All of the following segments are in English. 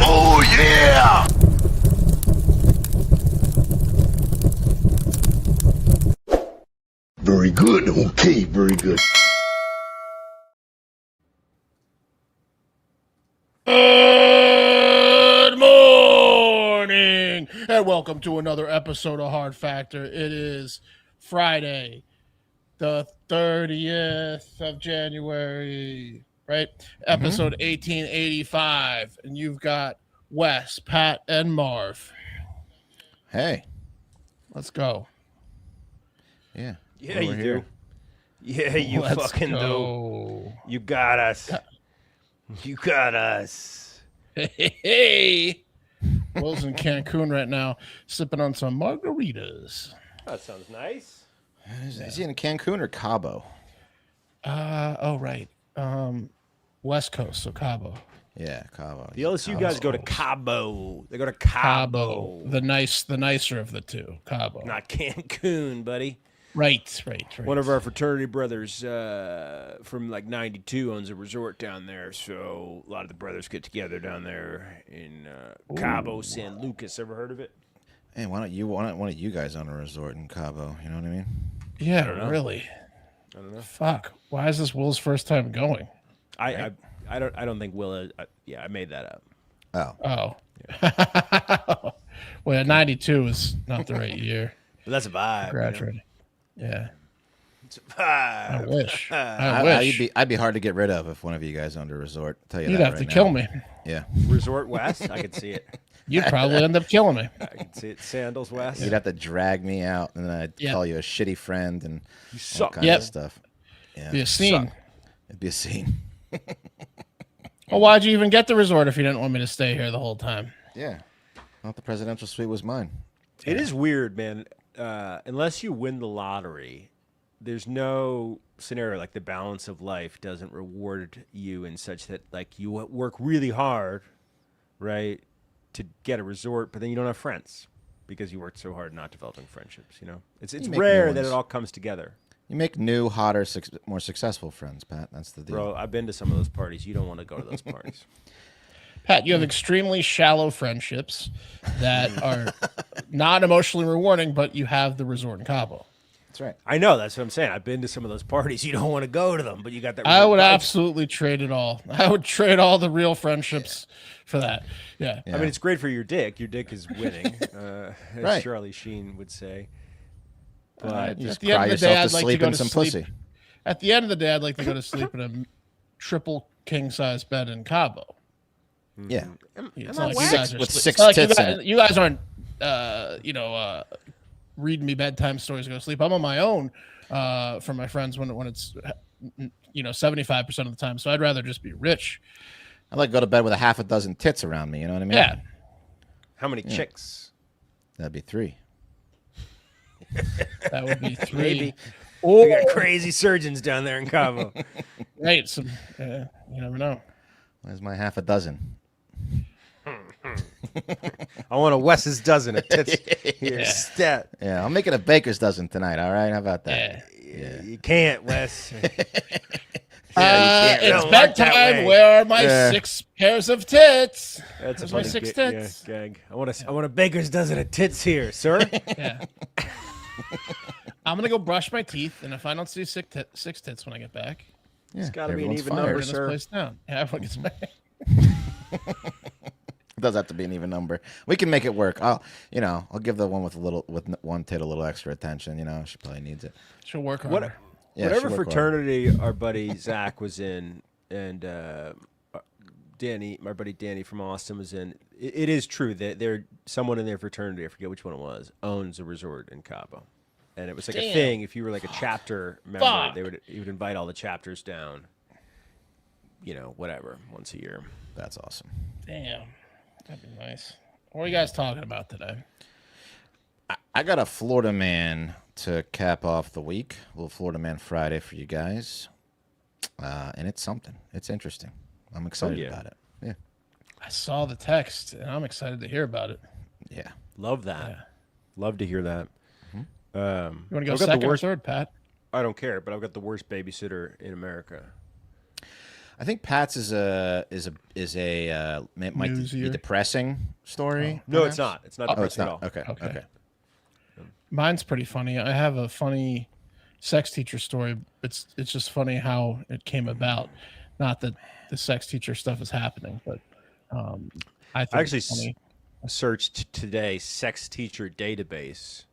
Oh, yeah! Very good. Okay, very good. Good morning, and welcome to another episode of Hard Factor. It is Friday, the 30th of January, right? Episode 1885, and you've got Wes, Pat, and Marv. Hey, Let's go. yeah, Yeah, we're you here. do. Yeah, you Let's fucking do. go. You got us. You got us. Hey, Will's in Cancun right now, sipping on some margaritas. That sounds nice. Is he in Cancun or Cabo? Oh right. West Coast, so Cabo. Yeah, Cabo. The LSU guys go to Cabo. They go to Cabo, Cabo. the nicer of the two. Cabo. Not Cancun, buddy. Right. One of our fraternity brothers from like 92 owns a resort down there. So a lot of the brothers get together down there in Cabo San Lucas. Ever heard of it? Hey, why don't one of you guys own a resort in Cabo? You know what I mean? Yeah, know. really. I don't know. Fuck. Why is this Will's first time going? I don't think Will. I made that up. Oh, Oh. Well, 92 is not the right year. But that's a vibe. Graduating. Yeah. It's a vibe. I wish. I wish. I'd be hard to get rid of if one of you guys owned a resort. I'll tell you You'd that have right to kill now. me. Yeah, Resort West. I could see it. You'd probably end up killing me. I can see it. Sandals West. you'd have to drag me out, and then I'd Yep. call you a shitty friend and all suck. kinds Yep. of stuff. Yeah, Be a scene. it'd be a scene. Well, why'd you even get the resort if you didn't want me to stay here the whole time? Yeah, not the presidential suite was mine. It is weird, man. Unless you win the lottery, there's no scenario like the balance of life doesn't reward you in such that like you work really hard, right, to get a resort, but then you don't have friends because you worked so hard not developing friendships. You know, it's make new rare that ones. it all comes together. You make new, hotter, more successful friends, Pat. That's the deal. Bro, I've been to some of those parties. You don't want to go to those parties. Pat, you have extremely shallow friendships that are not emotionally rewarding, but you have the resort in Cabo. That's right. I know, that's what I'm saying. I've been to some of those parties. You don't want to go to them, but you got that. I resort would vibe. absolutely trade it all. I would trade all the real friendships for that. Yeah. Yeah. I mean, it's great for your dick. Your dick is winning, as Right. Charlie Sheen would say. But You at just the end cry of the day, yourself I'd to like to sleep go in to some sleep. pussy. At the end of the day, I'd like to go to sleep in a triple king size bed in Cabo. Yeah. It's I not like whack? you guys are With sleep- six it's not like tits in you guys, it. you guys aren't, reading me bedtime stories to go to sleep. I'm on my own for my friends when it's 75% of the time. So I'd rather just be rich. I'd like to go to bed with a half a dozen tits around me. You know what I mean? Yeah. How many chicks? That'd be 3. That would be 3. Maybe. Oh, We got crazy surgeons down there in Cabo. right. You never know. Where's my half a dozen? I want a Wes's dozen of tits. Here, stat. Yeah, I'll make it a baker's dozen tonight. All right, how about that? Yeah. You can't, Wes. It's Don't work that bedtime. way. Where are my Yeah. 6 pairs of tits? That's a Where's my funny 6 ga- tits? gag. I want a baker's dozen of tits here, sir. Yeah. I'm gonna go brush my teeth, and if I don't see 6 tits when I get back, Yeah, gotta be an everyone's even fired. number, burn this sir. place down. Yeah, everyone gets back. It does have to be an even number. We can make it work. I'll give the one with one tit a little extra attention. You know, she probably needs it. She'll work What, harder. Yeah, whatever she'll work hard. fraternity our buddy Zach was in, and Danny, my buddy Danny from Austin was in. It is true that someone in their fraternity, I forget which one it was, owns a resort in Cabo, and it was like a Damn. thing. If you were like a chapter member, Fuck. he would invite all the chapters down. You know, whatever, once a year. That's awesome. Damn, that'd be nice. What are you guys talking about today? I got a Florida man to cap off the week. A little Florida Man Friday for you guys. And it's something. It's interesting. I'm excited yeah. about it. Yeah. I saw the text, and I'm excited to hear about it. Yeah. Love that. Yeah. Love to hear that. You want to go I've got the second or worst- third, Pat? I don't care, but I've got the worst babysitter in America. I think Pat's is a might be Newsier. depressing story. No, it's perhaps? not. It's not Oh, it's depressing at not. all. Okay. Okay. Okay. Mine's pretty funny. I have a funny sex teacher story. It's just funny how it came about. Not that the sex teacher stuff is happening, but I think actually it's funny. Searched today sex teacher database.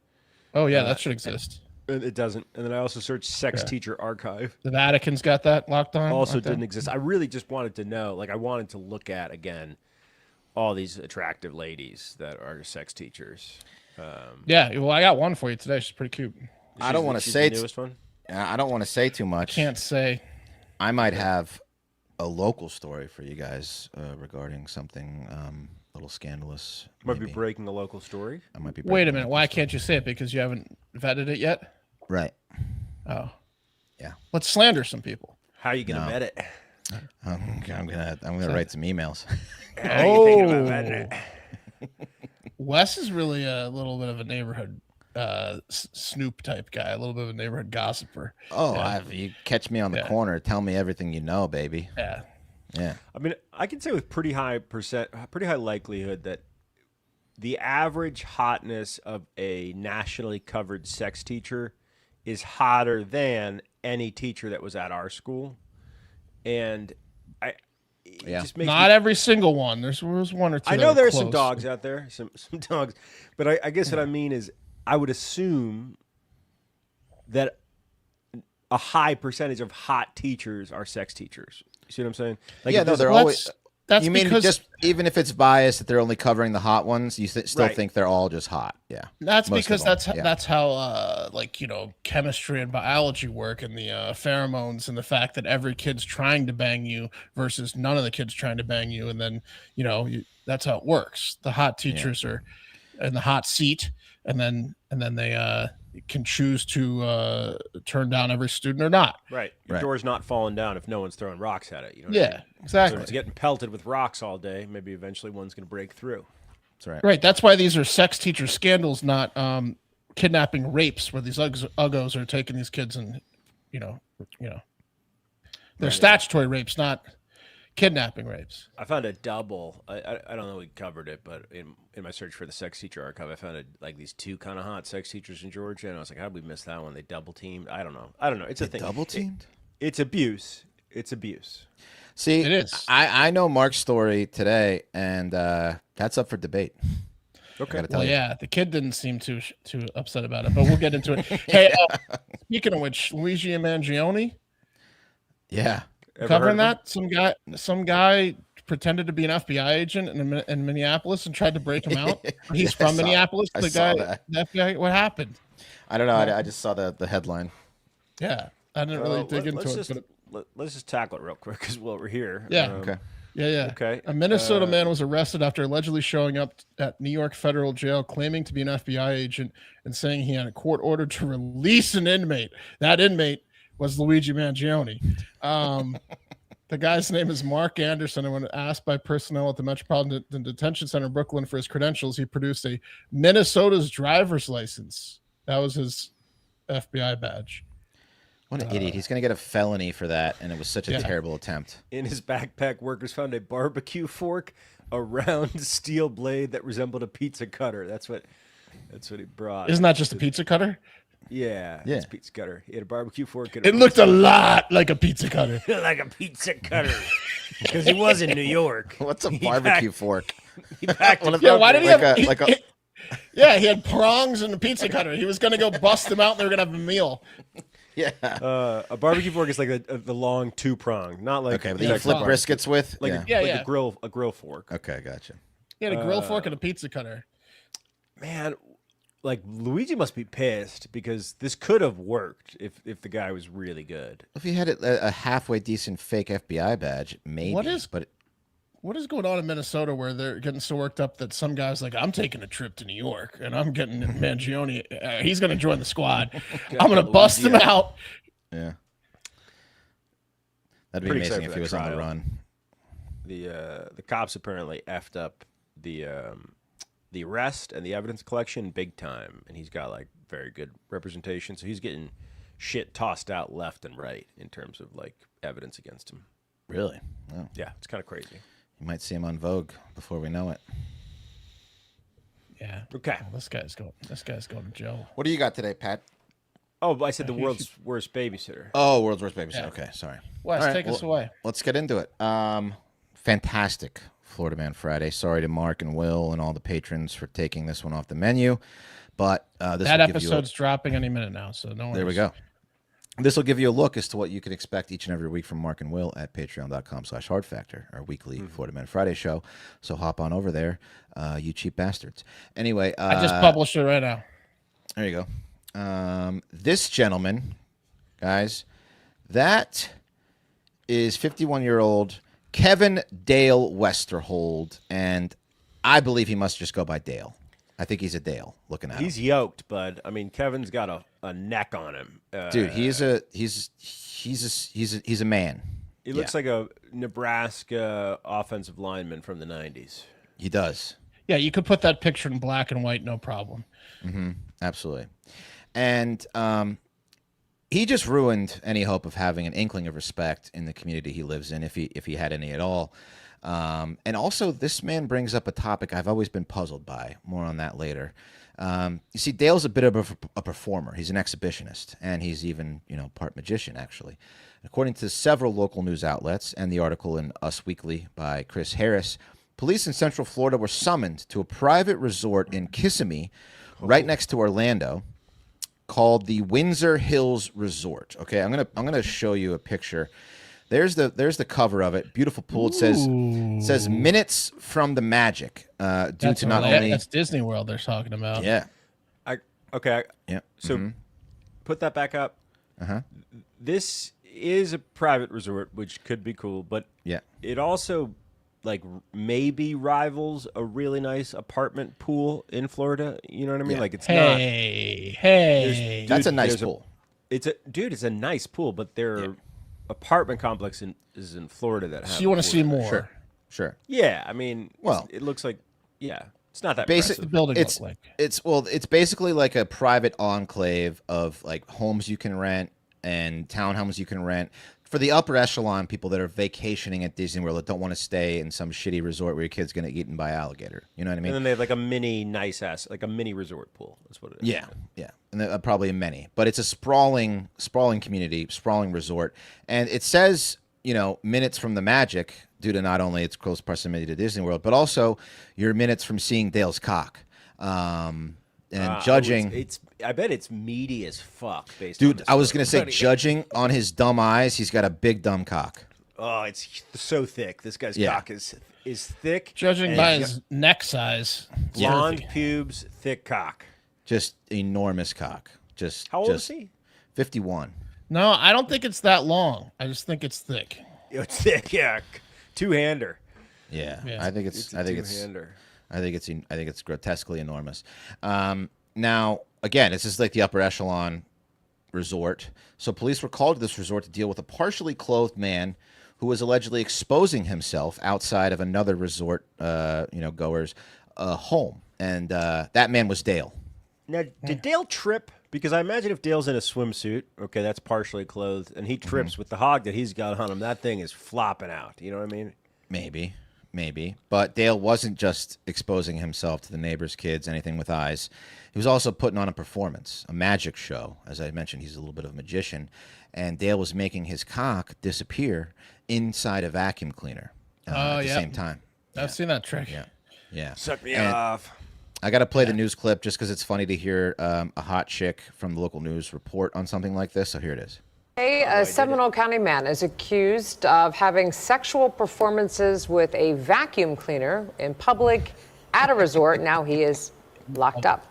Oh yeah, that should exist. And it doesn't. And then I also searched sex Yeah. teacher archive. The Vatican's got that locked on. Also aren't they? didn't exist. I really just wanted to know. Like I wanted to look at again all these attractive ladies that are sex teachers. Yeah, well, I got one for you today. She's pretty cute. I don't She's- want to she's say the newest one. I don't want to say too much. Can't say. I might have a local story for you guys regarding something a little scandalous. Might be maybe. breaking a local story. I might be. Wait a breaking minute. Why can't you say it? Because you haven't vetted it yet? Right. Oh. Yeah. Let's slander some people. How are you gonna No. vet it? I'm gonna write some emails. How are you thinking about vetting it? Wes is really a little bit of a neighborhood Snoop type guy, a little bit of a neighborhood gossiper. Oh, Yeah. you catch me on the Yeah. corner, tell me everything you know, baby. Yeah. Yeah. I mean, I can say with pretty high likelihood that the average hotness of a nationally covered sex teacher is hotter than any teacher that was at our school, and it Yeah. just makes Not me, every single one. There's one or two. I that know are there are some close. dogs out there, some dogs, but I guess what I mean is I would assume that a high percentage of hot teachers are sex teachers. You see what I'm saying? Like Yeah, if no, there's- they're Well, always. That's You mean because just even if it's biased that they're only covering the hot ones, you still Right. think they're all just hot? Yeah. That's Most of because them, that's yeah. that's how like chemistry and biology work, and the pheromones, and the fact that every kid's trying to bang you versus none of the kids trying to bang you, and then that's how it works. The hot teachers are in the hot seat, and then they can choose to turn down every student or not. Right. Your Right. door's not falling down if no one's throwing rocks at it. You know what I Yeah, mean? So if exactly. it's getting pelted with rocks all day, maybe eventually one's going to break through. That's right. Right. That's why these are sex teacher scandals, not kidnapping rapes, where these uggos are taking these kids and they're statutory rapes, not kidnapping rapes. I found a double. I don't know if we covered it, but in my search for the sex teacher archive, I found these two kind of hot sex teachers in Georgia, and I was like, how did we miss that one? They double teamed. I don't know. It's a thing. Double teamed. It's abuse. It's abuse. See, It is. I know Mark's story today, and that's up for debate. Okay. I gotta tell Well, you. yeah, the kid didn't seem too upset about it, but we'll get into it. Hey, speaking of which, Luigi Mangione Yeah. Ever heard covering of that. Some guy pretended to be an FBI agent in Minneapolis and tried to break him out. He's Yeah, from Minneapolis. I The saw guy, that. the FBI. What happened? I don't know. I just saw the headline. Yeah, I didn't really dig into let's it. just, But let's just tackle it real quick because while we're here. Yeah. Okay. yeah. Okay. A Minnesota man was arrested after allegedly showing up at New York federal jail, claiming to be an FBI agent and saying he had a court order to release an inmate. That inmate was Luigi Mangione. The guy's name is Mark Anderson, and when asked by personnel at the Metropolitan Detention Center in Brooklyn for his credentials, he produced a Minnesota's driver's license. That was his FBI badge. What an idiot. He's going to get a felony for that, and it was such a Yeah. terrible attempt. In his backpack, workers found a barbecue fork, a round steel blade that resembled a pizza cutter. That's what he brought. Isn't that just a pizza cutter? Yeah, Yeah. it's a pizza cutter. He had a barbecue fork. And It looked a lot like a pizza cutter. like a pizza cutter because he was in New York. What's a He barbecue fork? He packed What it. if Yeah, that- why did he like have? a, like a, Yeah, he had prongs and a pizza cutter. He was going to go bust them out, and they were going to have a meal. yeah. A barbecue fork is like the long two prong, not like Okay, but Yeah, you flip fine. briskets with? like yeah. a, Yeah, like yeah. a grill fork. Okay, gotcha. He had a grill fork and a pizza cutter. Man, like Luigi must be pissed because this could have worked if the guy was really good. If he had a halfway decent fake FBI badge, maybe. But What is going on in Minnesota where they're getting so worked up that some guy's like, I'm taking a trip to New York and I'm getting Mangione. He's going to join the squad. I'm going to bust him out. yeah. That'd be Pretty amazing excited if for he that was on the trial. run. The cops apparently effed up the arrest and the evidence collection big time, and he's got like very good representation, so he's getting shit tossed out left and right in terms of like evidence against him. Really? Oh. Yeah, it's kind of crazy. You might see him on Vogue before we know it. Yeah. Okay. Well, this guy's going to jail. What do you got today, Pat? Oh, I said the world's worst babysitter. Oh, world's worst babysitter. Yeah. Okay, sorry. Wes, All right, take us away. Let's get into it. Fantastic Florida Man Friday. Sorry to Mark and Will and all the patrons for taking this one off the menu, but this That will give episode's dropping any minute now, so no. There we go. This will give you a look as to what you can expect each and every week from Mark and Will at patreon.com/hardfactor, our weekly Florida Man Friday show. So hop on over there, you cheap bastards. Anyway, I just published it right now. there you go. This gentleman, guys, that is 51-year-old Kevin Dale Westerhold, and I believe he must just go by Dale. I think he's a Dale looking at him. He's yoked, bud. I mean, Kevin's got a neck on him. Dude, he's a man. He looks like a Nebraska offensive lineman from the 90s. He does. Yeah, you could put that picture in black and white, no problem. Absolutely. And he just ruined any hope of having an inkling of respect in the community he lives in, if he had any at all. And also, this man brings up a topic I've always been puzzled by. More on that later. You see, Dale's a bit of a performer. He's an exhibitionist, and he's even, part magician, actually. According to several local news outlets and the article in Us Weekly by Chris Harris, police in Central Florida were summoned to a private resort in Kissimmee, right next to Orlando, called the Windsor Hills Resort. Okay, I'm gonna show you a picture. There's the cover of it. Beautiful pool. It says minutes from the magic. That's Disney World they're talking about. Yeah. Yeah. So put that back up. This is a private resort, which could be cool, but Yeah. it also like maybe rivals a really nice apartment pool in Florida. You know what I mean? Yeah. Like it's Hey. That's a nice there's pool. It's a nice pool, but there are apartment complex is in Florida that have. So you want to see more? Sure. Yeah, I mean, Well- it looks like it's not that Basic The impressive. building It's look like. it's basically like a private enclave of like homes you can rent and townhomes you can rent for the upper echelon people that are vacationing at Disney World that don't want to stay in some shitty resort where your kid's going to get eaten by alligator. You know what I mean? And then they have like a mini nice ass, like a mini resort pool. That's what it is. Yeah, and there are probably many, but it's a sprawling community, sprawling resort, and it says minutes from the magic due to not only its close proximity to Disney World, but also your minutes from seeing Dale's cock. And judging, it's I bet it's meaty as fuck. Based dude, on I was gonna say, judging on his dumb eyes, he's got a big dumb cock. Oh, it's so thick. This guy's Yeah. cock is thick. Judging and by his neck size, it's blonde earthy. pubes, thick cock. Just enormous cock. How old is he? 51. No, I don't think it's that long. I just think it's thick. It's thick, yeah. Two-hander. Yeah, Yeah. I think it's two-hander. I think it's grotesquely enormous. Now, again, this is like the upper echelon resort. So police were called to this resort to deal with a partially clothed man who was allegedly exposing himself outside of another resort, goer's home, and that man was Dale. Now, did Dale trip? Because I imagine if Dale's in a swimsuit, okay, that's partially clothed, and he trips with the hog that he's got on him, that thing is flopping out. You know what I mean? Maybe. But Dale wasn't just exposing himself to the neighbors' kids, anything with eyes. He was also putting on a performance, a magic show. As I mentioned, he's a little bit of a magician. And Dale was making his cock disappear inside a vacuum cleaner at the same time. I've seen that trick. Yeah. Suck me And off. I got to play the news clip just because it's funny to hear a hot chick from the local news report on something like this. So here it is. A Seminole County man is accused of having sexual performances with a vacuum cleaner in public at a resort. Now he is locked up.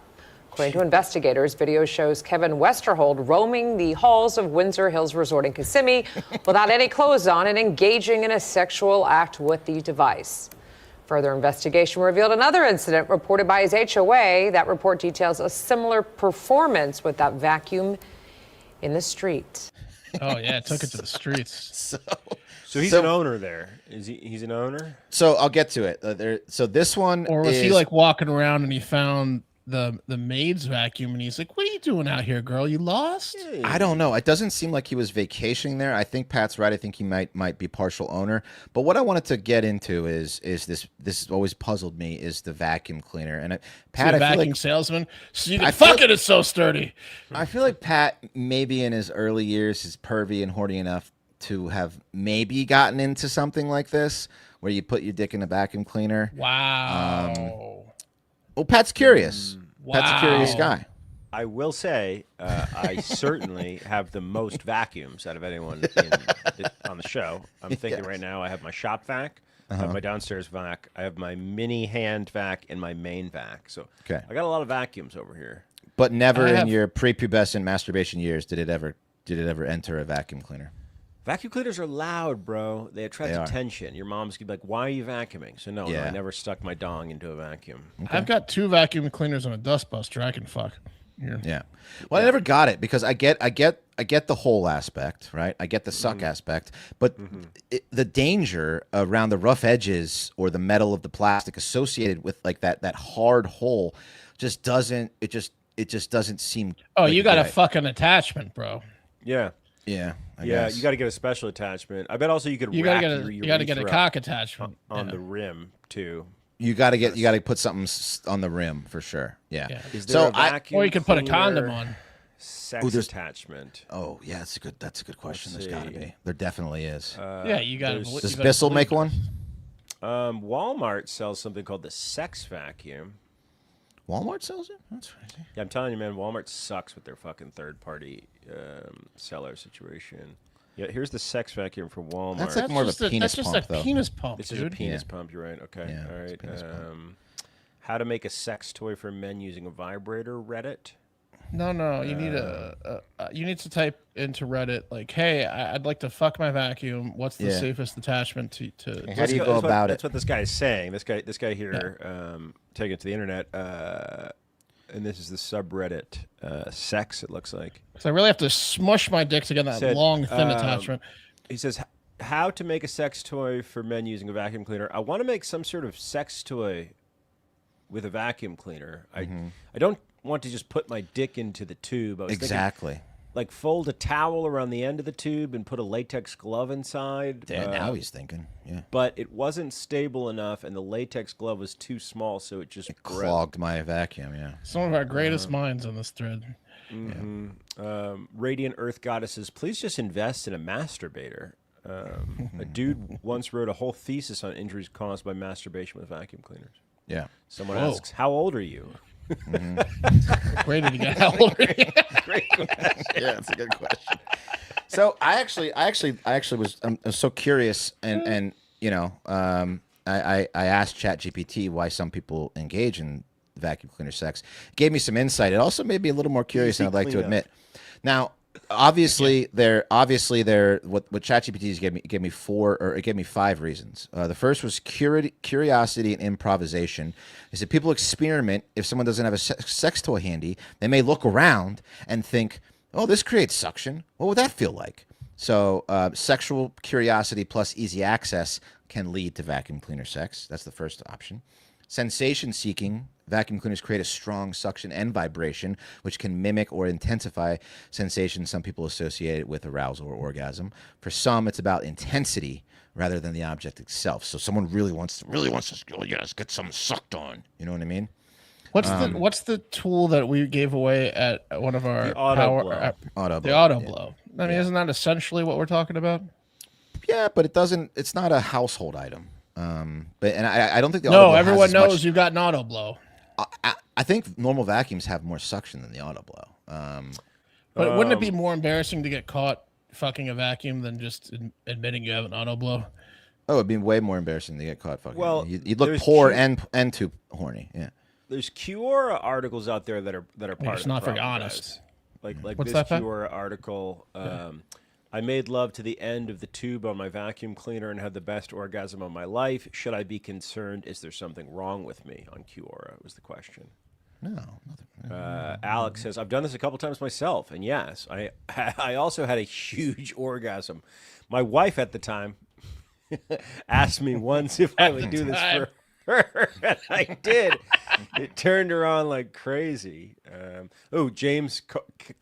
According to investigators, video shows Kevin Westerhold roaming the halls of Windsor Hills Resort in Kissimmee without any clothes on and engaging in a sexual act with the device. Further investigation revealed another incident reported by his HOA. That report details a similar performance with that vacuum in the street. Oh yeah, took it to the streets. So he's an owner there. Is he? He's an owner. So I'll get to it. So this one Or was is, he like walking around and he found the maid's vacuum, and he's like, "What are you doing out here, girl? You lost?" I don't know. It doesn't seem like he was vacationing there. I think Pat's right. I think he might be partial owner. But what I wanted to get into is this always puzzled me is the vacuum cleaner. And Pat, I feel vacuum like salesman. So you can I feel- fuck it. It's so sturdy. I feel like Pat maybe in his early years is pervy and horny enough to have maybe gotten into something like this, where you put your dick in a vacuum cleaner. Wow. Well, Pat's curious. Pat's a curious Wow. guy. I will say, I certainly have the most vacuums out of anyone on the show. I'm thinking right now I have my shop vac, I have my downstairs vac, I have my mini hand vac, and my main vac. So Okay. I got a lot of vacuums over here. But never I in have- your prepubescent masturbation years did it ever enter a vacuum cleaner. Vacuum cleaners are loud, bro. They attract They are. attention. Your mom's gonna be like, "Why are you vacuuming?" So no, Yeah. I never stuck my dong into a vacuum. I've got 2 vacuum cleaners and a dustbuster. I can fuck. Yeah. Well, I never got it because I get the whole aspect, right? I get the suck aspect, but the danger around the rough edges or the metal of the plastic associated with like that hard hole just doesn't seem. Oh, like you got a right. fucking attachment, bro. Yeah, Yeah. I yeah. guess. You got to get a special attachment. I bet also you could You wrap gotta get your a you gotta get a urethra cock attachment on Yeah. the rim too. You got to put something on the rim for sure. Yeah. Yeah. Is there So a vacuum Or you could put a condom cleaner on. Sex Ooh, there's- attachment. Oh yeah, that's a good question. Let's There's got to see. be. There definitely is. Yeah, you got to. Does Bissell make one? Walmart sells something called the sex vacuum. Walmart sells it. That's crazy. Yeah, I'm telling you, man, Walmart sucks with their fucking third-party seller situation. Yeah, here's the sex vacuum for Walmart. That's like more of a penis That's just pump, a though. penis pump, This is dude. a penis Yeah. pump. You're right. Okay. Yeah, All it's a right. penis pump. How to make a sex toy for men using a vibrator? Reddit. No, you need you need to type into Reddit like, "Hey, I'd like to fuck my vacuum. What's the Yeah. safest attachment to?" How do you That's go what- about That's it? what this guy is saying. This guy here, taking it to the internet, and this is the subreddit sex. It looks like. So I really have to smush my dick to get that Said, long, thin attachment. He says, "How to make a sex toy for men using a vacuum cleaner? I want to make some sort of sex toy with a vacuum cleaner. I don't want to just put my dick into the tube. I was thinking, Exactly. like fold a towel around the end of the tube and put a latex glove inside. Yeah, now he's thinking. Yeah. But it wasn't stable enough, and the latex glove was too small, so it just broke. Clogged my vacuum. Yeah. Some of our greatest minds on this thread. Radiant Earth Goddesses, please just invest in a masturbator. A dude once wrote a whole thesis on injuries caused by masturbation with vacuum cleaners. Yeah. Someone Whoa. asks, "How old are you?" Great to get how old are you? Yeah, that's a good question. So I actually was I'm so curious and you know I asked ChatGPT why some people engage in vacuum cleaner sex. It gave me some insight. It also made me a little more curious, and I'd like to cleanup. admit. Now, obviously, what ChatGPT gave me 4 or it gave me 5 reasons. The first was curiosity and improvisation. He said people experiment. If someone doesn't have a sex toy handy, they may look around and think, "Oh, this creates suction. What would that feel like?" So, sexual curiosity plus easy access can lead to vacuum cleaner sex. That's the first option. Sensation seeking. Vacuum cleaners create a strong suction and vibration, which can mimic or intensify sensations some people associate with arousal or orgasm. For some, it's about intensity rather than the object itself. So someone really wants to get something sucked on. You know what I mean? What's the tool that we gave away at one of our The auto blow. Auto the blow, auto yeah. blow? I mean, isn't that essentially what we're talking about? Yeah, but it's not a household item. But I don't think the auto No, blow has everyone as much- knows you've got an auto blow. I think normal vacuums have more suction than the auto blow. But wouldn't it be more embarrassing to get caught fucking a vacuum than just admitting you have an auto blow? Oh, it'd be way more embarrassing to get caught fucking. Well, you'd look there's poor cute- and too horny. Yeah. There's Quora articles out there that are part It's of the not very problem, honest. guys. Like What's this that, Pat? Quora article. I made love to the end of the tube on my vacuum cleaner and had the best orgasm of my life. Should I be concerned? Is there something wrong with me? On Quora was the question. No, nothing. Alex says, I've done this a couple times myself, and yes, I also had a huge orgasm. My wife at the time asked me once if I would do this her. And I did. It turned her on like crazy. James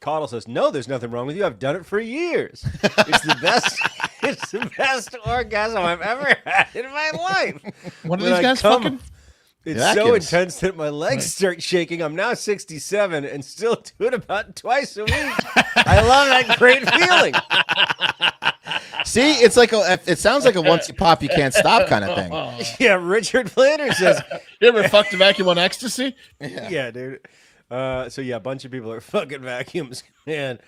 Caudle says, "No, there's nothing wrong with you. I've done it for years. It's the best. It's the best orgasm I've ever had in my life." What are When these I guys come, fucking? It's so Vacuums. intense that my legs start shaking. I'm now 67 and still do it about twice a week. I love that great feeling. See, it's like it sounds like a once you pop, you can't stop kind of thing. Yeah, Richard Flanders says, You ever fucked a vacuum on ecstasy? yeah, dude. So yeah, a bunch of people are fucking vacuums, man.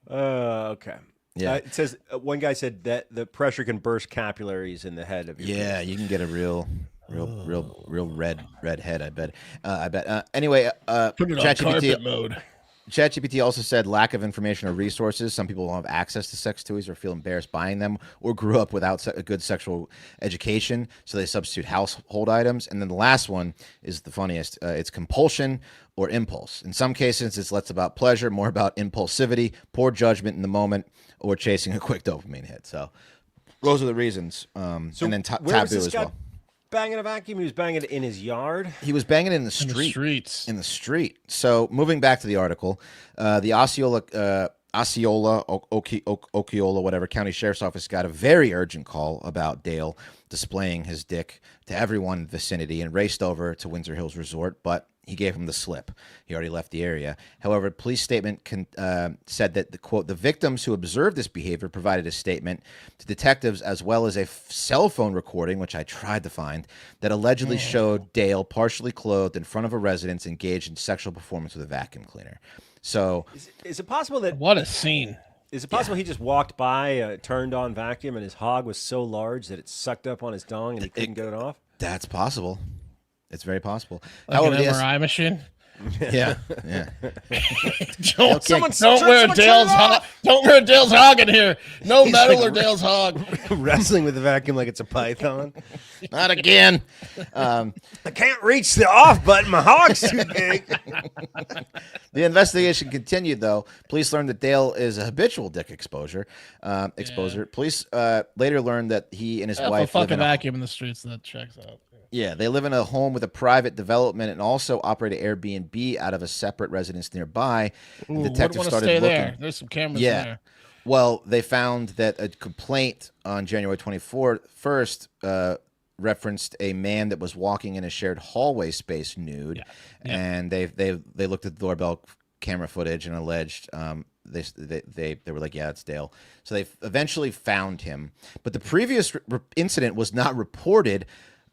Okay. Yeah. It says one guy said that the pressure can burst capillaries in the head of your Yeah, penis. you can get a real red head. I bet. Anyway, Put it on carpet mode. ChatGPT also said lack of information or resources. Some people don't have access to sex toys or feel embarrassed buying them, or grew up without a good sexual education, so they substitute household items. And then the last one is the funniest. It's compulsion or impulse. In some cases, it's less about pleasure, more about impulsivity, poor judgment in the moment, or chasing a quick dopamine hit. So those are the reasons. So and then where was taboo this as guy well. banging a vacuum? He was banging it in his yard. He was banging it in the In the street. streets. In the street. So moving back to the article, the Osceola, whatever county sheriff's office got a very urgent call about Dale displaying his dick to everyone in the vicinity and raced over to Windsor Hills Resort, but he gave him the slip. He already left the area. However, police statement said that the victims who observed this behavior provided a statement to detectives as well as a cell phone recording, which I tried to find, that allegedly showed Dale partially clothed in front of a residence engaged in sexual performance with a vacuum cleaner. So Is it possible that What a scene. Is it possible he just walked by a turned on vacuum and his hog was so large that it sucked up on his dong and he couldn't get it off? that's possible. It's very possible. Like However, an yes- MRI machine. yeah. Don't, Someone wear Dale's hog. Don't wear Dale's hog in here. No metal or Dale's hog. Wrestling with the vacuum like it's a python. Not again. I can't reach the off button. My hog's too big. The investigation continued, though. Police learned that Dale is a habitual dick exposer. Police later learned that he and his If a wife live fucking in a, vacuum in the streets, that checks out. they live in a home with a private development and also operate an Airbnb out of a separate residence nearby. Ooh, The detective want to started stay looking. there. There's some cameras Yeah. there. Well, they found that a complaint on January 21st referenced a man that was walking in a shared hallway space nude, and they looked at the doorbell camera footage and alleged they were like, yeah, it's Dale. So they eventually found him, but the previous incident was not reported.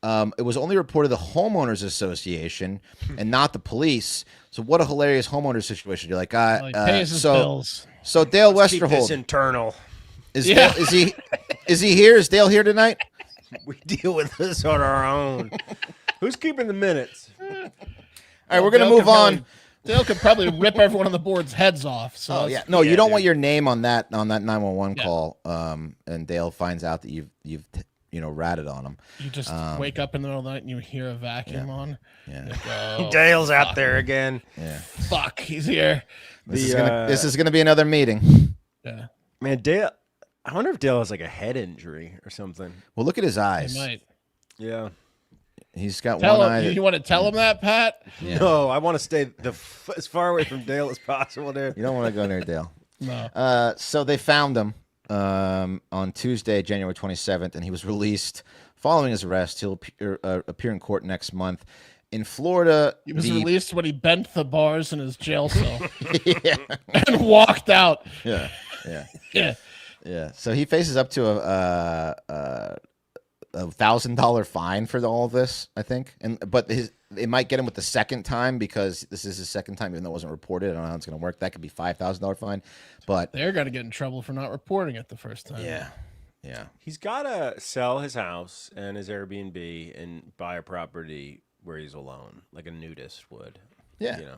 It was only reported to the homeowners association and not the police. So what a hilarious homeowners situation! You're like, He pays his bills. so Dale Keep this Westerhold internal. is Yeah. Dale, is he here? Is Dale here tonight? We deal with this on our own. Who's keeping the minutes? All right, we're gonna Dale move could on. probably- Dale could probably rip every one of the board's heads off. So Oh it's- yeah, no, you Yeah, don't dude. want your name on that 911 Yeah. call. And Dale finds out that you've ratted on him. you just wake up in the middle of the night and you hear a vacuum on. Yeah. You go, Dale's out there again. fuck, he's here. This is gonna be another meeting. Yeah, Man, Dale. I wonder if Dale has like a head injury or something. Well, look at his he eyes. might. Yeah. He's got Tell one him. eye. You want to tell him that, Pat? Yeah. No, I want to stay as far away from Dale as possible, dude. You don't want to go near Dale. No. So they found him on Tuesday, January 27th, and he was released following his arrest. He'll appear in court next month. In Florida, He was the- released when he bent the bars in his jail cell yeah, and walked out. yeah. Yeah. Yeah, so he faces up to a $1,000 fine for all of this, I think, but it might get him with the second time because this is his second time, even though it wasn't reported. I don't know how it's going to work. That could be $5,000 fine, but They're going to get in trouble for not reporting it the first time. yeah. He's got to sell his house and his Airbnb and buy a property where he's alone, like a nudist would. Yeah. You know,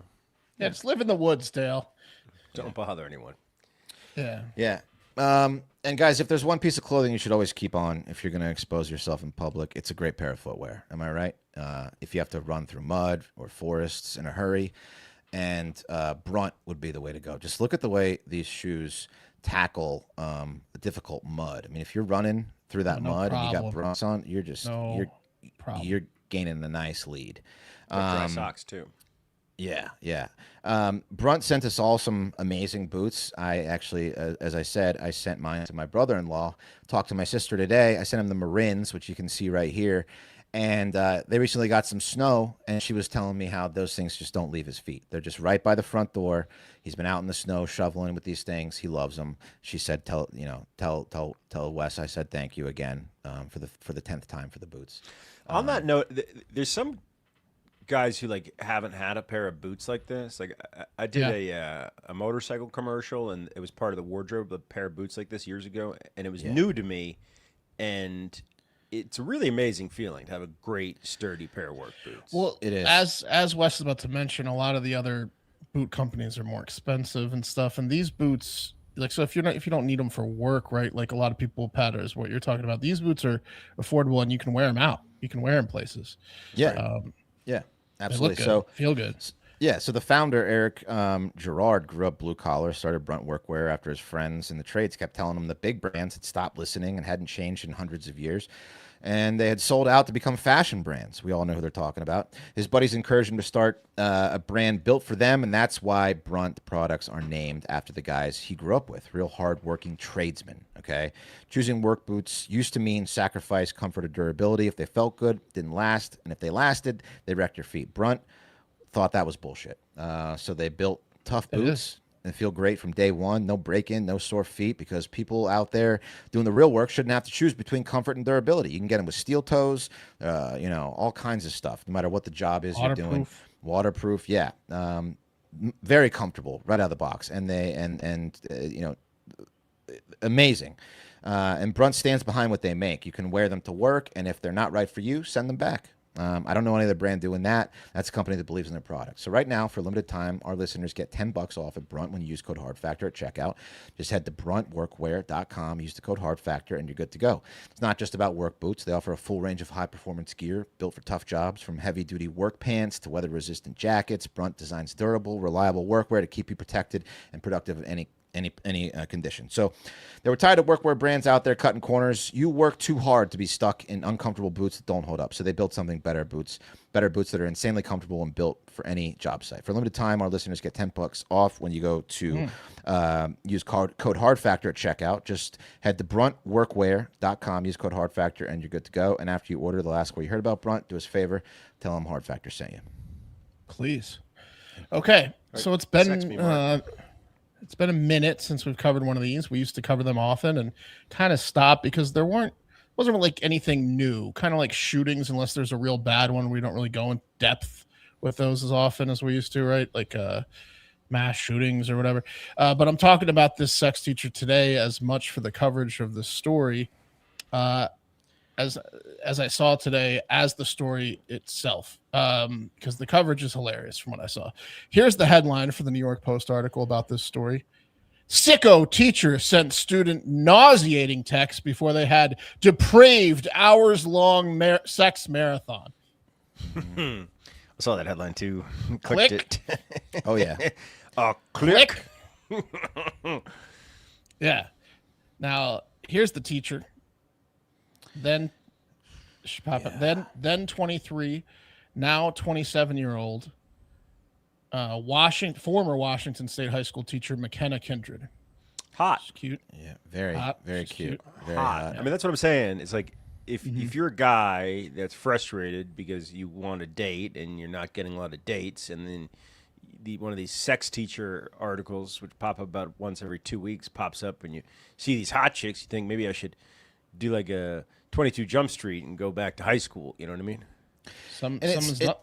Yeah, just live in the woods, Dale. don't bother anyone. Yeah. Yeah. And guys, if there's one piece of clothing you should always keep on if you're going to expose yourself in public, it's a great pair of footwear. Am I right? If you have to run through mud or forests in a hurry, and brunt would be the way to go. Just look at the way these shoes tackle difficult mud. I mean, if you're running through that No mud and you got problem. brunts on, you're just No problem. you're gaining a nice lead. Dry socks too. Yeah, yeah. Brunt sent us all some amazing boots. I actually, as I said, I sent mine to my brother-in-law. Talked to my sister today. I sent him the Marins, which you can see right here. And they recently got some snow, and she was telling me how those things just don't leave his feet. They're just right by the front door. He's been out in the snow shoveling with these things. He loves them. She said, "Tell Wes I said thank you again for the 10th time for the boots." On that note, there's some guys who like haven't had a pair of boots like this. Like I did a motorcycle commercial, and it was part of the wardrobe, a pair of boots like this years ago, and it was new to me, and it's a really amazing feeling to have a great sturdy pair of work boots. Well, It is. As Wes is about to mention, a lot of the other boot companies are more expensive and stuff, and these boots, like, so if you don't need them for work, right? Like a lot of people, Pat, is what you're talking about. These boots are affordable, and you can wear them out. You can wear them places. Yeah, yeah, They absolutely. look good, So feel good. yeah, so the founder, Eric Gerard, grew up blue collar, started Brunt Workwear after his friends in the trades kept telling him the big brands had stopped listening and hadn't changed in hundreds of years. And they had sold out to become fashion brands. We all know who they're talking about. His buddies encouraged him to start a brand built for them, and that's why Brunt products are named after the guys he grew up with, real hard-working tradesmen, okay? Choosing work boots used to mean sacrifice, comfort, or durability. If they felt good, didn't last, and if they lasted, they wrecked your feet. Brunt thought that was bullshit. So they built tough boots and feel great from day one. No break-in, no sore feet, because people out there doing the real work shouldn't have to choose between comfort and durability. You can get them with steel toes, all kinds of stuff, no matter what the job is you're doing. Waterproof, yeah. Very comfortable right out of the box, and amazing. And Brunt stands behind what they make. You can wear them to work, and if they're not right for you, send them back. I don't know any other brand doing that. That's a company that believes in their product. So right now, for a limited time, our listeners get $10 off at Brunt when you use code HARDFACTOR at checkout. Just head to bruntworkwear.com, use the code HARDFACTOR, and you're good to go. It's not just about work boots. They offer a full range of high-performance gear built for tough jobs, from heavy-duty work pants to weather-resistant jackets. Brunt designs durable, reliable workwear to keep you protected and productive in any condition. So there were tired of workwear brands out there cutting corners. You work too hard to be stuck in uncomfortable boots that don't hold up. So they built something better boots that are insanely comfortable and built for any job site. For a limited time, our listeners get $10 off when you go to use code HARDFACTOR at checkout. Just head to bruntworkwear.com, use code HARDFACTOR, and you're good to go. And after you order, they'll ask where you heard about Brunt. Do us a favor, tell them Hard Factor sent you. Please. Okay, so it's Sex me, Mark. it's been a minute since we've covered one of these. We used to cover them often and kind of stopped because wasn't like anything new. Kind of like shootings, unless there's a real bad one, we don't really go in depth with those as often as we used to, right? Like mass shootings or whatever. But I'm talking about this sex teacher today as much for the coverage of the story as I saw today as the story itself, because the coverage is hilarious from what I saw. Here's the headline for the New York Post article about this story. Sicko teacher sent student nauseating text before they had depraved hours-long sex marathon. I saw that headline too. Click. It. Oh, yeah. Click. Yeah. Now, here's the teacher. Then 23, now 27-year-old former Washington State high school teacher McKenna Kindred. Hot. She's cute. Yeah, very, Hot. very She's cute. cute. Very Hot. hot. I mean, that's what I'm saying. It's like if you're a guy that's frustrated because you want a date and you're not getting a lot of dates, and then one of these sex teacher articles, which pop up about once every 2 weeks, pops up, and you see these hot chicks, you think maybe I should do like a 22 Jump Street and go back to high school. You know what I mean?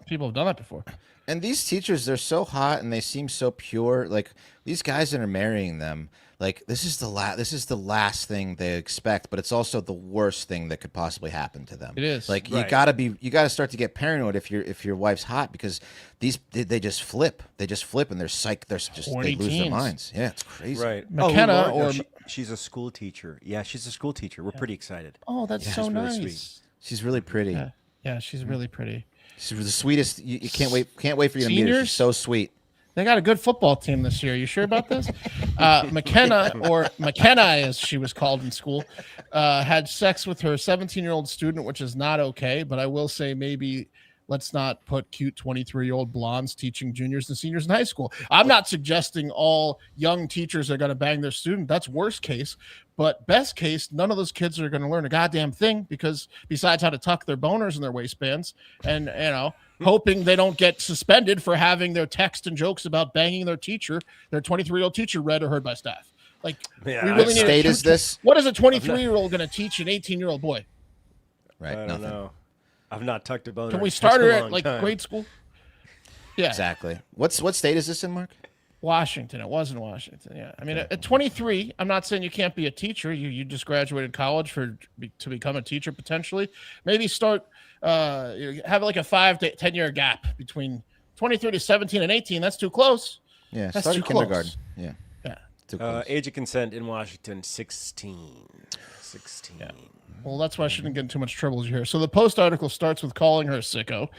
People have done that before. And these teachers, they're so hot and they seem so pure. Like these guys that are marrying them, like this is the last thing they expect, but it's also the worst thing that could possibly happen to them. It is. Like Right. you gotta start to get paranoid if your wife's hot, because they just flip. They just flip and they're psyched. They Horny lose their teens. minds. Yeah, it's crazy. Right. McKenna she's a school teacher. Yeah, she's a school teacher. We're pretty excited. Oh, that's so She's really nice. sweet. She's really pretty. Yeah, she's really pretty. She's the sweetest. You can't wait for you to meet her. Seniors? She's so sweet. They got a good football team this year. You sure about this? McKenna, or McKenna as she was called in school, had sex with her 17-year-old student, which is not okay. But I will say maybe let's not put cute 23-year-old blondes teaching juniors and seniors in high school. I'm not suggesting all young teachers are going to bang their student. That's worst case. But best case, none of those kids are going to learn a goddamn thing, because besides how to tuck their boners in their waistbands and, hoping they don't get suspended for having their text and jokes about banging their teacher, their 23-year-old teacher, read or heard by staff. Like, Yeah, we what really need state is this? What is a 23-year-old going to teach an 18-year-old boy? Right. I don't Nothing. know. I've not tucked a boner. Can we in start such a her at long like time. grade school? Yeah. Exactly. What state is this in, Mark? Washington. It was in Washington. Yeah. I mean, at 23, I'm not saying you can't be a teacher. You just graduated college to become a teacher potentially. Maybe start have like a 5 to 10 year gap between 23 to 17 and 18. That's too close. Yeah, That's start too at kindergarten. close. Yeah. Yeah. Too close. Age of consent in Washington, 16. 16. Yeah. Well, that's why I shouldn't get in too much trouble as you hear. So the Post article starts with calling her a sicko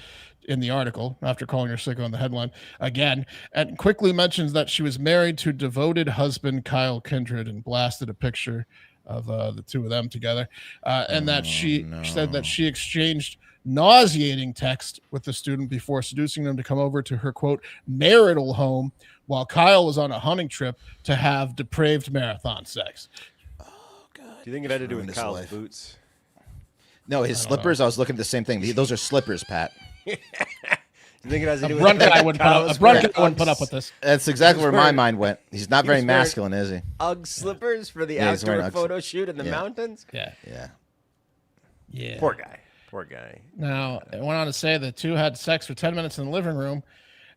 in the article, after calling her sicko in the headline again, and quickly mentions that she was married to devoted husband Kyle Kindred and blasted a picture of the two of them together, and that she said that she exchanged nauseating text with the student before seducing them to come over to her, quote, marital home while Kyle was on a hunting trip to have depraved marathon sex. Do you think it had to do with Ruined his Kyle's life. boots? No, his slippers. I was looking at the same thing. Those are slippers, Pat. Do you think it has to A do with brunt guy wouldn't put up with this. That's exactly where my wearing- mind went. He's not very was wearing- masculine, is he? Ugg slippers for the Yeah, he's wearing outdoor Uggs. photo shoot in the Yeah. mountains? Yeah. Yeah. Yeah. Poor guy. Poor guy. Now, it went on to say the two had sex for 10 minutes in the living room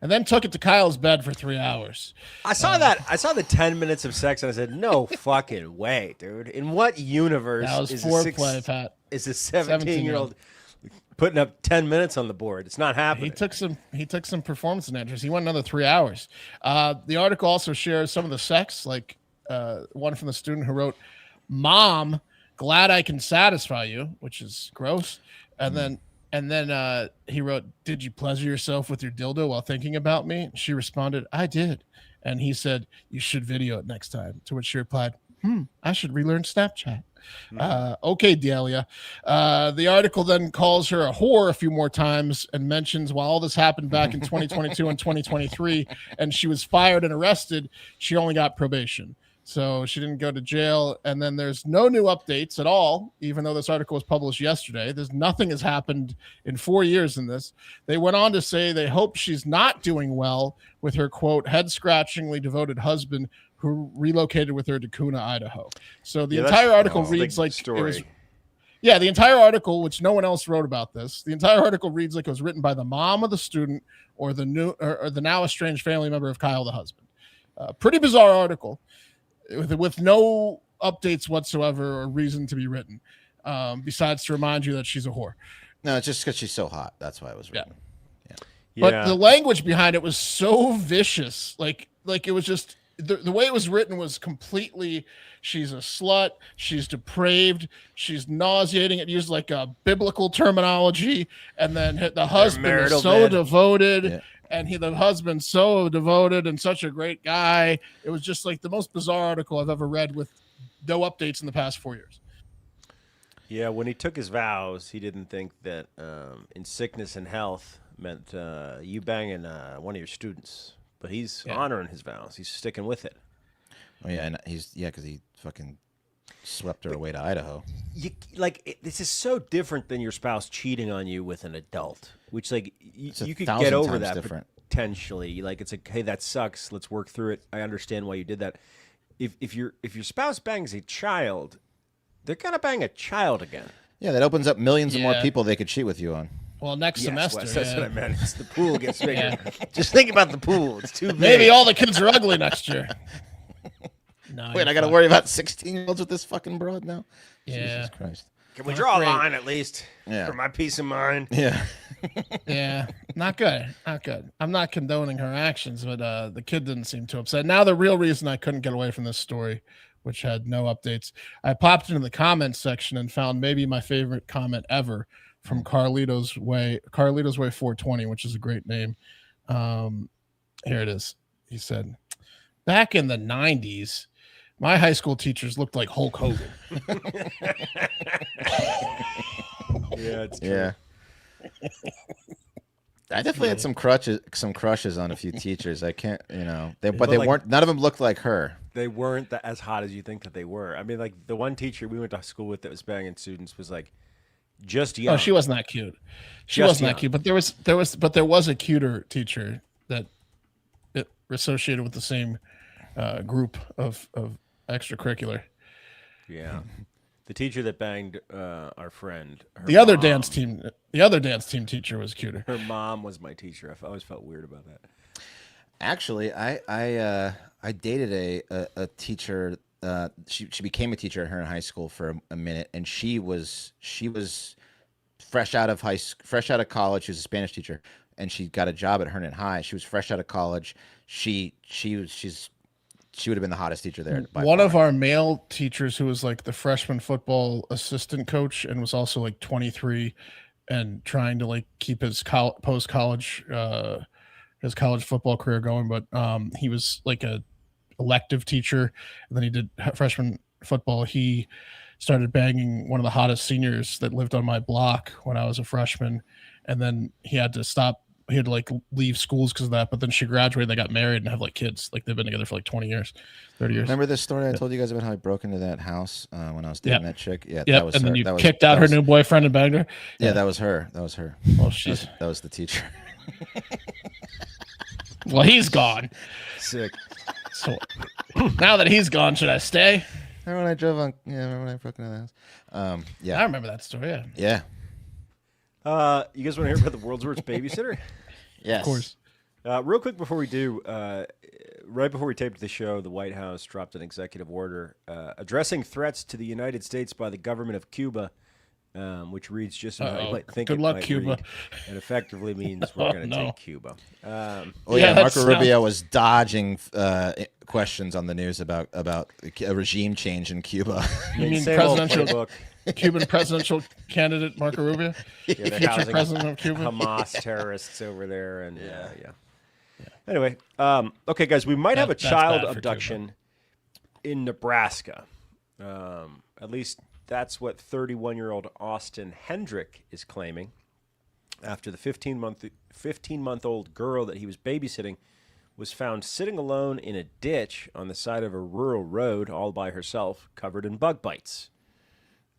and then took it to Kyle's bed for 3 hours. I saw that. I saw the 10 minutes of sex and I said, no fucking way, dude. In what universe That was is foreplay, Pat. is a 17-year-old putting up 10 minutes on the board? It's not happening. He took some performance enhancers. He went another 3 hours. The article also shares some of the sex, like one from the student who wrote, "Mom, glad I can satisfy you," which is gross. And then he wrote, "Did you pleasure yourself with your dildo while thinking about me?" She responded, "I did." And he said, "You should video it next time." To which she replied, "I should relearn Snapchat." Okay, Delia. The article then calls her a whore a few more times and mentions while all this happened back in 2022 and 2023, and she was fired and arrested, she only got probation. So she didn't go to jail. And then there's no new updates at all, even though this article was published yesterday. There's nothing has happened in 4 years in this. They went on to say they hope she's not doing well with her, quote, head-scratchingly devoted husband who relocated with her to Kuna, Idaho. So the entire article reads like it was. Yeah, the entire article, which no one else wrote about this, the entire article reads like it was written by the mom of the student or the now estranged family member of Kyle, the husband. Pretty bizarre article with no updates whatsoever or reason to be written, besides to remind you that she's a whore. No, it's just because she's so hot. That's why it was written. But the language behind it was so vicious. Like it was just the way it was written was completely, she's a slut, she's depraved, she's nauseating. It used like a biblical terminology, and then the husband is marital so bed. devoted. Yeah. And the husband's so devoted and such a great guy. It was just like the most bizarre article I've ever read with no updates in the past 4 years. Yeah, when he took his vows, he didn't think that in sickness and health meant you banging one of your students. But he's honoring his vows. He's sticking with it. Oh yeah, and because he fucking swept her away to Idaho. This is so different than your spouse cheating on you with an adult, which a you could 1,000 get over times that different. potentially. Like it's like, hey, that sucks. Let's work through it. I understand why you did that. If your spouse bangs a child, they're gonna bang a child again. Yeah, that opens up millions of more Yeah. people they could cheat with you on. Well, next Yes, semester. Wes, that's yeah. what I meant. It's the pool gets bigger. Yeah. Just think about the pool. It's too big. Maybe all the kids are ugly next year. No, Wait, I got to worry about 16-year-olds with this fucking broad now? Yeah. Jesus Christ. Can we draw great. a line at least Yeah. for my peace of mind? Yeah. Yeah, not good. Not good. I'm not condoning her actions, but the kid didn't seem too upset. Now, the real reason I couldn't get away from this story, which had no updates, I popped into the comments section and found maybe my favorite comment ever from Carlitos Way 420, which is a great name. Here it is. he said, back in the 90s, my high school teachers looked like Hulk Hogan. Yeah, it's true. Yeah. I definitely had some crushes on a few teachers. I can't, but they like- weren't. None of them looked like her. They weren't as hot as you think that they were. I mean, like the one teacher we went to school with that was banging students was like just young. Oh, she wasn't that cute. She Just wasn't young. that cute. But there was a cuter teacher that associated with the same group of extracurricular. Yeah. The teacher that banged our friend. The other dance team teacher was cuter. Her mom was my teacher. I always felt weird about that. Actually, I dated a teacher. She became a teacher at her in high school for a minute, and she was fresh out of college. She was a Spanish teacher, and she got a job at Herndon High. She was fresh out of college. She would have been the hottest teacher there. One of our male teachers who was like the freshman football assistant coach and was also like 23 and trying to like keep his post college his college football career going, but he was like a elective teacher, and then he did freshman football. He started banging one of the hottest seniors that lived on my block when I was a freshman, and then he had to stop. He had to like leave schools because of that, but then she graduated, they got married and have like kids. Like they've been together for like 20 years, 30 years. Remember this story I told you guys about how I broke into that house when I was dating that chick? Yeah, Yep. that was And her. then you That was- kicked out that her was- new boyfriend and banged her. Yeah, that was her. That was her. Well, she's That was the teacher. well, he's gone. Sick. So now that he's gone, should I stay? Remember when I drove on? Yeah, remember when I broke into the house? I Yeah, remember that story. Yeah, yeah, You guys want to hear about the world's worst babysitter? yes. of course. Real quick before we do, right before we taped the show, the White House dropped an executive order addressing threats to the United States by the government of Cuba, which reads just how you might think Good it luck, might Cuba. read, and effectively means we're going to no. take Cuba. Oh Yeah, yeah, that Marco sounds- Rubio was dodging questions on the news about a regime change in Cuba. You mean Same old presidential playbook. Cuban presidential candidate Marco Rubio, Yeah, they're future housing president of Cuba? Hamas terrorists over there, and yeah. Anyway, okay, guys, we might have a That's child bad for abduction in Nebraska. At least that's what 31-year-old Austin Hendrick is claiming. After the 15-month-old girl that he was babysitting was found sitting alone in a ditch on the side of a rural road, all by herself, covered in bug bites.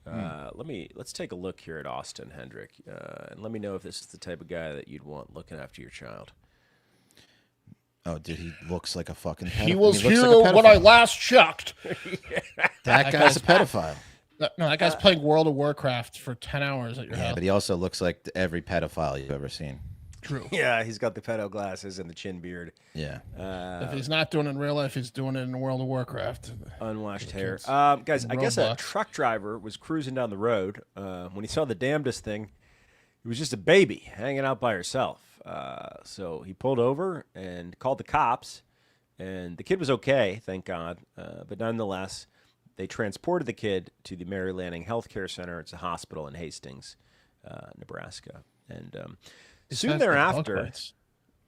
Let's take a look here at Austin Hendrick, and let me know if this is the type of guy that you'd want looking after your child. Oh, dude, he looks like a fucking pedophile. He was looks here like a when I pedophile. last checked. That guy's a pedophile. No, that guy's playing World of Warcraft for 10 hours at your Yeah, house. but he also looks like every pedophile you've ever seen. True. Yeah, he's got the pedo glasses and the chin beard, Yeah. If he's not doing it in real life, he's doing it in World of Warcraft. unwashed hair. kids. Guys, I guess a Roblox. truck driver was cruising down the road when he saw the damnedest thing. It was just a baby hanging out by herself. So he pulled over and called the cops, and the kid was okay, thank God. But nonetheless, they transported the kid to the Mary Lanning Healthcare Center. It's a hospital in Hastings, Nebraska. And soon Has the bug thereafter, bites.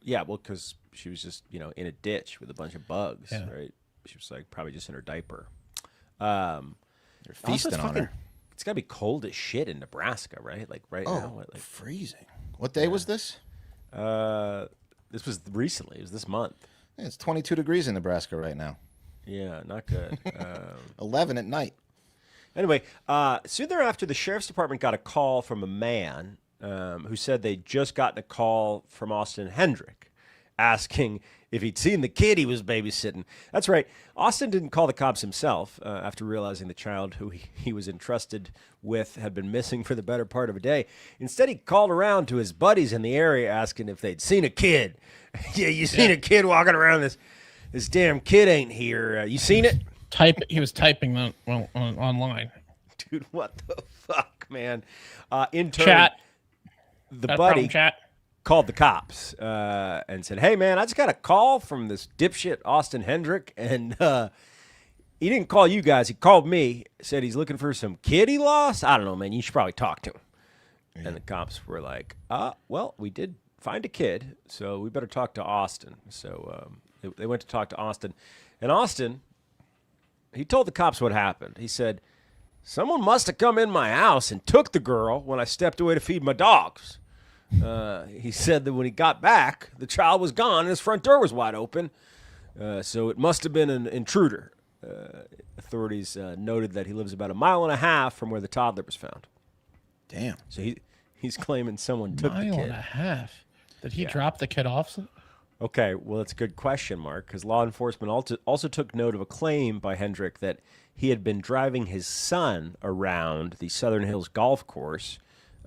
yeah, well, because she was just, in a ditch with a bunch of bugs, Yeah. right? She was like probably just in her diaper. They're Also, feasting it's on fucking- her. It's got to be cold as shit in Nebraska, right? Like right now. What, like, freezing. What day was this? this was recently. It was this month. Yeah, it's 22 degrees in Nebraska right now. Yeah, not good. 11 at night. Anyway, soon thereafter, the sheriff's department got a call from a man who said they'd just gotten a call from Austin Hendrick asking if he'd seen the kid he was babysitting. That's right. Austin didn't call the cops himself after realizing the child who he was entrusted with had been missing for the better part of a day. Instead, he called around to his buddies in the area asking if they'd seen a kid. Yeah, you seen a kid walking around? This damn kid ain't here. You seen it? He was typing that online. Dude, what the fuck, man? In turn, Chat. the Got a buddy problem, chat. called the cops and said, "Hey, man, I just got a call from this dipshit Austin Hendrick, and he didn't call you guys. He called me. Said he's looking for some kid he lost. I don't know, man. You should probably talk to him." And the cops were like, well, we did find a kid, so we better talk to Austin. So They went to talk to Austin. And Austin, he told the cops what happened. He said, someone must have come in my house and took the girl when I stepped away to feed my dogs. He said that when he got back, the child was gone and his front door was wide open. So it must have been an intruder. Authorities noted that he lives about 1.5 miles from where the toddler was found. Damn. So he's claiming someone took the Mile kid. and a half. Did he drop the kid off? Okay, well, that's a good question, Mark, because law enforcement also took note of a claim by Hendrick that he had been driving his son around the Southern Hills Golf Course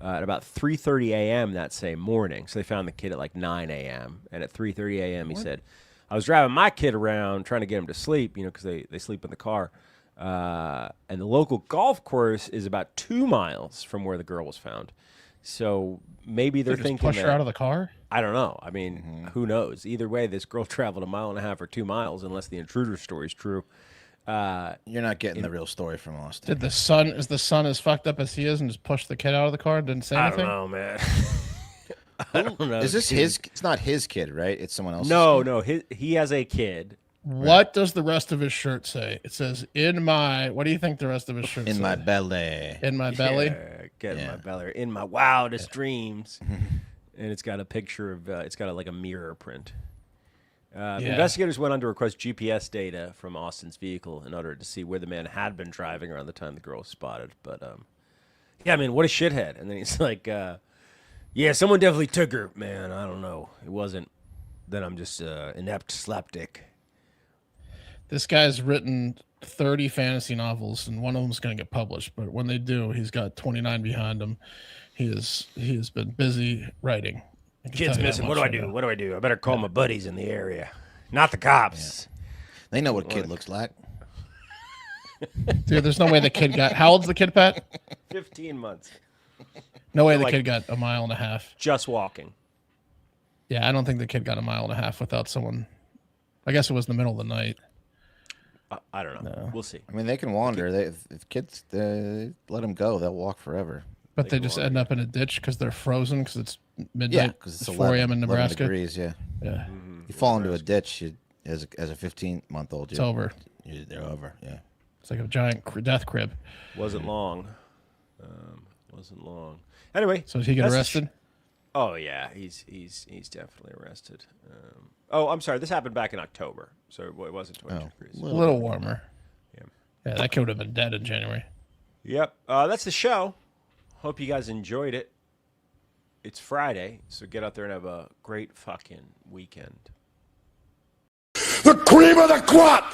at about 3:30 a.m. that same morning. So they found the kid at like 9 a.m. And at 3:30 a.m. he said, I was driving my kid around trying to get him to sleep, because they sleep in the car. And the local golf course is about 2 miles from where the girl was found. So maybe they're Just thinking push her out of the car? I don't know. I mean, who knows? Either way, this girl traveled 1.5 miles or 2 miles, unless the intruder story is true. You're not getting the real story from Austin. Is the son as fucked up as he is and just pushed the kid out of the car and didn't say I anything? don't know, man. I don't know. Is this his? It's not his kid, right? It's someone else's. No. He has a kid. What does the rest of his shirt say? It says, in my... What do you think the rest of his shirt says? In my belly. In my belly? Get in my belly. In my wildest dreams. And it's got a picture of... it's got like a mirror print. Investigators went on to request GPS data from Austin's vehicle in order to see where the man had been driving around the time the girl was spotted. But, yeah, I mean, what a shithead. And then he's like, yeah, someone definitely took her. Man, I don't know. It wasn't. Then I'm just inept slapdick. This guy's written 30 fantasy novels, and one of them's going to get published. But when they do, he's got 29 behind him. He has been busy writing. Kid's missing. What do I do? What do I do? I better call my buddies in the area. Not the cops. They know what kid looks like. Dude, there's no way the kid got... How old's the kid, Pat? 15 months. No way the like- kid got 1.5 miles. Just walking. Yeah, I don't think the kid got 1.5 miles without someone... I guess it was in the middle of the night. I don't know. We'll see. I mean, they can wander. If kids let them go, they'll walk forever. But they just end up in a ditch because they're frozen because it's Yeah, midnight, because it's 4 a.m. in 11 Nebraska. degrees. Yeah, Yeah, you fall into a ditch as a 15-month-old. it's over. They're over. Yeah. It's like a giant death crib. Wasn't long. Wasn't long. Anyway. So did he get that's the arrested? Oh yeah, he's definitely arrested. I'm sorry. This happened back in October, so it wasn't 20 degrees. A little warmer. Yeah. Yeah, that kid would have been dead in January. Yep. That's the show. Hope you guys enjoyed it. It's Friday, so get out there and have a great fucking weekend. The cream of the crop!